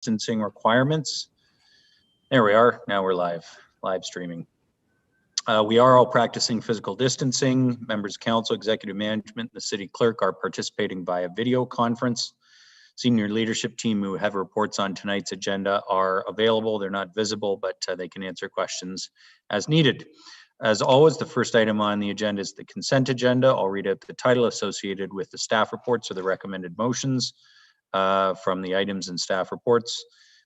distancing requirements. There we are. Now we're live streaming. We are all practicing physical distancing. Members of council, executive management, and the city clerk are participating via video conference. Senior leadership team who have reports on tonight's agenda are available. They're not visible, but they can answer questions as needed. As always, the first item on the agenda is the consent agenda. I'll read out the title associated with the staff reports or the recommended motions from the items and staff reports.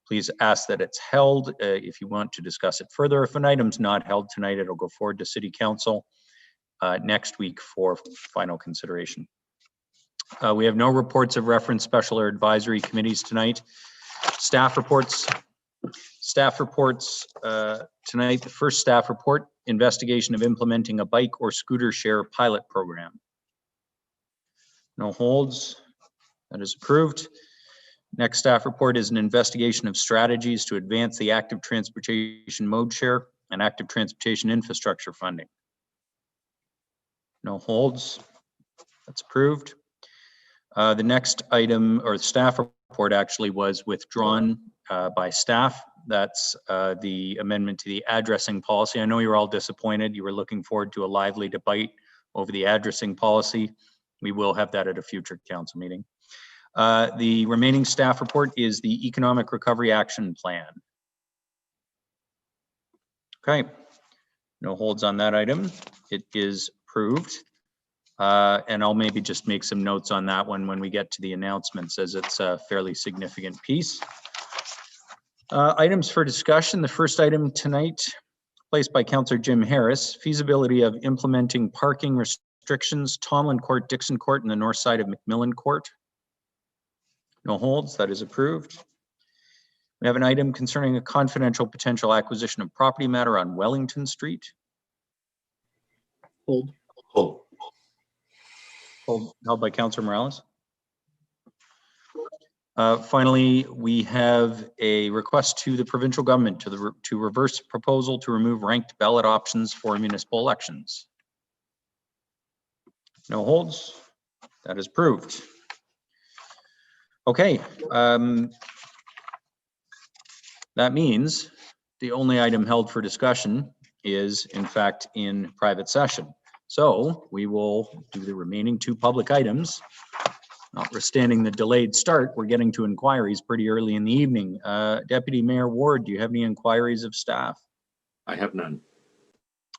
Please ask that it's held if you want to discuss it further. If an item's not held tonight, it'll go forward to City Council next week for final consideration. We have no reports of reference, special or advisory committees tonight. Staff reports. Tonight, the first staff report, investigation of implementing a bike or scooter share pilot program. No holds. That is approved. Next staff report is an investigation of strategies to advance the active transportation mode share and active transportation infrastructure funding. No holds. That's approved. The next item or staff report actually was withdrawn by staff. That's the amendment to the addressing policy. I know you're all disappointed. You were looking forward to a lively debate over the addressing policy. We will have that at a future council meeting. The remaining staff report is the Economic Recovery Action Plan. Okay, no holds on that item. It is approved. And I'll maybe just make some notes on that one when we get to the announcements, as it's a fairly significant piece. Items for discussion. The first item tonight, placed by Councillor Jim Harris, feasibility of implementing parking restrictions, Tomlin Court, Dixon Court, and the north side of McMillan Court. No holds. That is approved. We have an item concerning a confidential potential acquisition of property matter on Wellington Street. Hold. Hold. Held by Councillor Morales. Finally, we have a request to the provincial government to reverse proposal to remove ranked ballot options for municipal elections. No holds. That is approved. Okay. That means the only item held for discussion is, in fact, in private session. So we will do the remaining two public items. Notwithstanding the delayed start, we're getting to inquiries pretty early in the evening. Deputy Mayor Ward, do you have any inquiries of staff? I have none.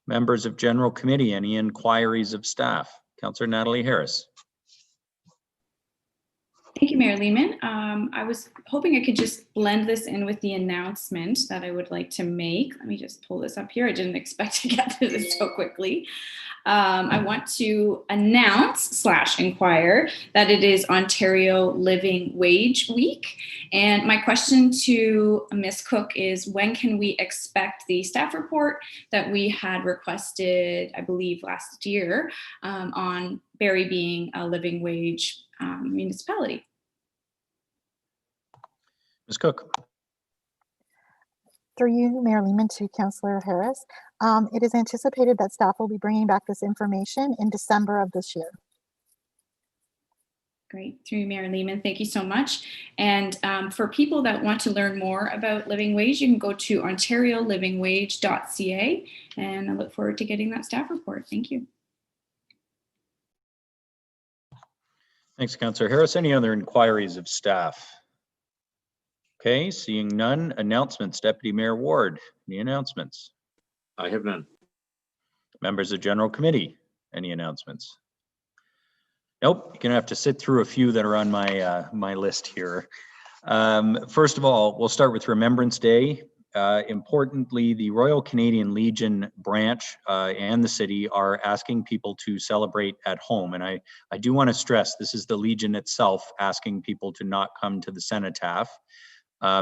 Members of General Committee, any inquiries of staff? Councillor Natalie Harris. Thank you, Mayor Lehman. I was hoping I could just blend this in with the announcement that I would like to make. Let me just pull this up here. I didn't expect to get to this so quickly. I want to announce / inquire that it is Ontario Living Wage Week. And my question to Ms. Cook is, when can we expect the staff report that we had requested, I believe last year, on Barrie being a living wage municipality? Ms. Cook. Through you, Mayor Lehman, to Councillor Harris. It is anticipated that staff will be bringing back this information in December of this year. Great. Through you, Mayor Lehman, thank you so much. And for people that want to learn more about living wage, you can go to ontariolivingwage.ca, and I look forward to getting that staff report. Thank you. Thanks, Councillor Harris. Any other inquiries of staff? Okay, seeing none. Announcements. Deputy Mayor Ward, any announcements? I have none. Members of General Committee, any announcements? Nope, you're gonna have to sit through a few that are on my my list here. First of all, we'll start with Remembrance Day. Importantly, the Royal Canadian Legion branch and the city are asking people to celebrate at home. And I do want to stress, this is the Legion itself asking people to not come to the cenotaph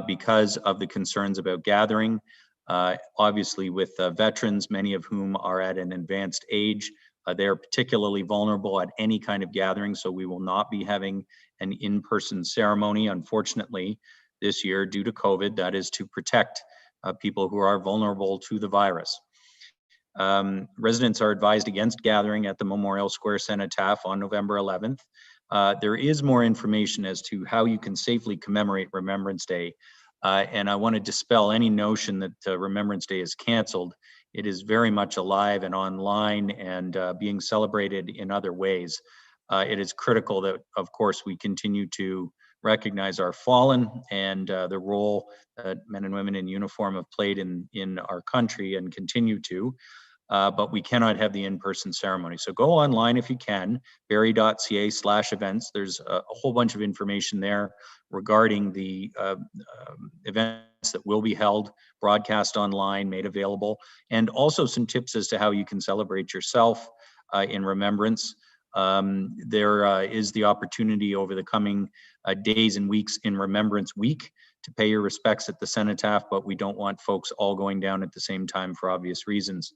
because of the concerns about gathering. Obviously with veterans, many of whom are at an advanced age, they are particularly vulnerable at any kind of gathering, so we will not be having an in-person ceremony, unfortunately, this year due to COVID. That is to protect people who are vulnerable to the virus. Residents are advised against gathering at the Memorial Square Cenotaph on November 11th. There is more information as to how you can safely commemorate Remembrance Day And I want to dispel any notion that Remembrance Day is canceled. It is very much alive and online and being celebrated in other ways. It is critical that, of course, we continue to recognize our fallen and the role that men and women in uniform have played in our country and continue to. But we cannot have the in-person ceremony. So go online if you can, barrie.ca/events. There's a whole bunch of information there regarding the events that will be held, broadcast online, made available, and also some tips as to how you can celebrate yourself in remembrance. There is the opportunity over the coming days and weeks in Remembrance Week to pay your respects at the cenotaph, but we don't want folks all going down at the same time for obvious reasons.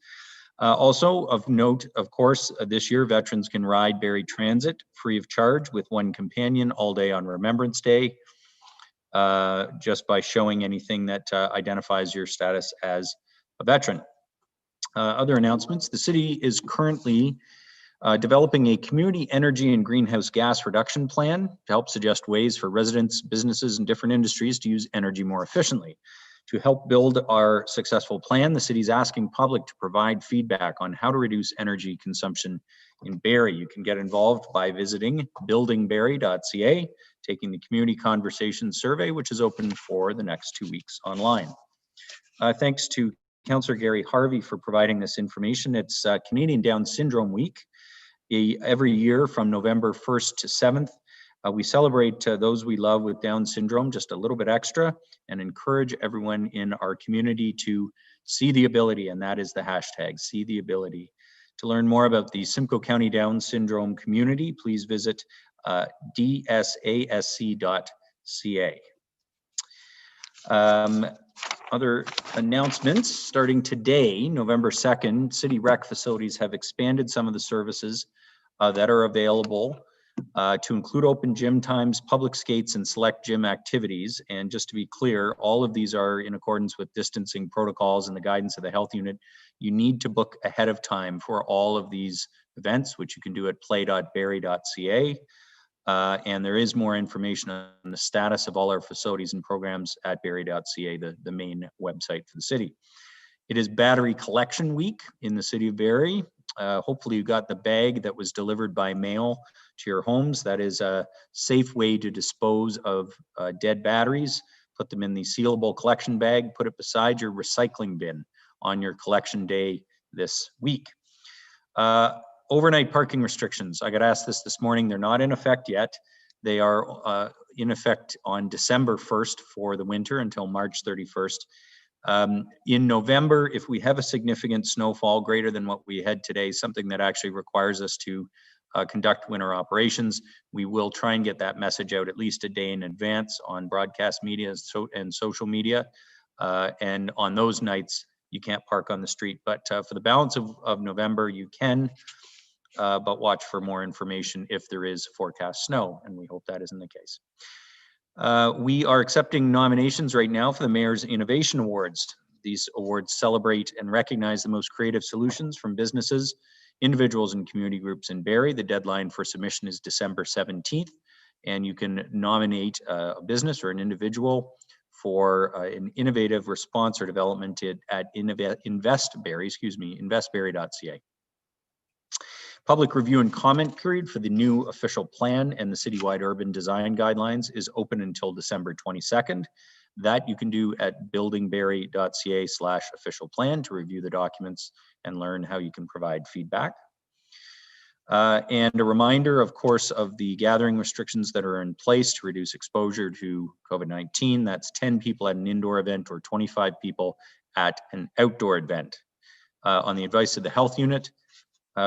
Also of note, of course, this year veterans can ride Barrie Transit free of charge with one companion all day on Remembrance Day, just by showing anything that identifies your status as a veteran. Other announcements, the city is currently developing a community energy and greenhouse gas reduction plan to help suggest ways for residents, businesses, and different industries to use energy more efficiently. To help build our successful plan, the city is asking public to provide feedback on how to reduce energy consumption in Barrie. You can get involved by visiting buildingbarrie.ca, taking the community conversation survey, which is open for the next 2 weeks online. Thanks to Councillor Gary Harvey for providing this information. It's Canadian Down Syndrome Week. Every year from November 1st to 7th, we celebrate those we love with Down syndrome just a little bit extra and encourage everyone in our community to see the ability, and that is the hashtag, see the ability. To learn more about the Simcoe County Down syndrome community, please visit dsasc.ca. Other announcements, starting today, November 2nd, City Rec facilities have expanded some of the services that are available to include open gym times, public skates, and select gym activities. And just to be clear, all of these are in accordance with distancing protocols and the guidance of the health unit. You need to book ahead of time for all of these events, which you can do at play.barrie.ca. And there is more information on the status of all our facilities and programs at barrie.ca, the main website for the city. It is Battery Collection Week in the city of Barrie. Hopefully you got the bag that was delivered by mail to your homes. That is a safe way to dispose of dead batteries. Put them in the sealable collection bag, put it beside your recycling bin on your collection day this week. Overnight parking restrictions. I got asked this morning. They're not in effect yet. They are in effect on December 1st for the winter until March 31st. In November, if we have a significant snowfall greater than what we had today, something that actually requires us to conduct winter operations, we will try and get that message out at least a day in advance on broadcast media and social media. And on those nights, you can't park on the street. But for the balance of November, you can, but watch for more information if there is forecast snow, and we hope that isn't the case. We are accepting nominations right now for the Mayor's Innovation Awards. These awards celebrate and recognize the most creative solutions from businesses, individuals, and community groups in Barrie. The deadline for submission is December 17th, and you can nominate a business or an individual for an innovative response or development at investbarrie.ca. Public review and comment period for the new official plan and the citywide urban design guidelines is open until December 22nd. That you can do at buildingbarrie.ca/official plan to review the documents and learn how you can provide feedback. And a reminder, of course, of the gathering restrictions that are in place to reduce exposure to COVID-19. That's 10 people at an indoor event or 25 people at an outdoor event. On the advice of the health unit,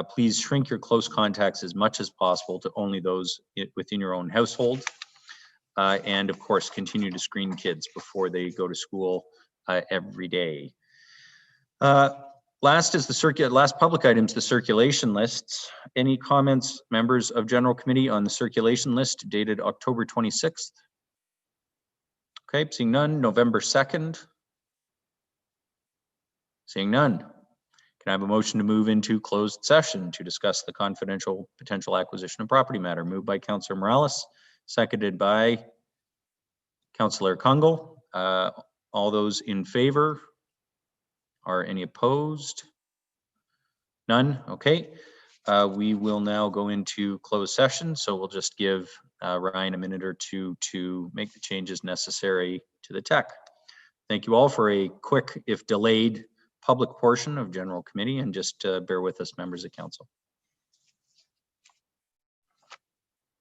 please shrink your close contacts as much as possible to only those within your own household. And of course, continue to screen kids before they go to school every day. Last public items, the circulation lists. Any comments, members of General Committee, on the circulation list dated October 26th? Okay, seeing none. November 2nd? Seeing none. Can I have a motion to move into closed session to discuss the confidential potential acquisition of property matter? Moved by Councillor Morales, seconded by Councillor Kungle. All those in favor? Are any opposed? None? Okay. We will now go into closed session, so we'll just give Ryan a minute or two to make the changes necessary to the tech. Thank you all for a quick, if delayed, public portion of general committee, and just bear with us, members of council.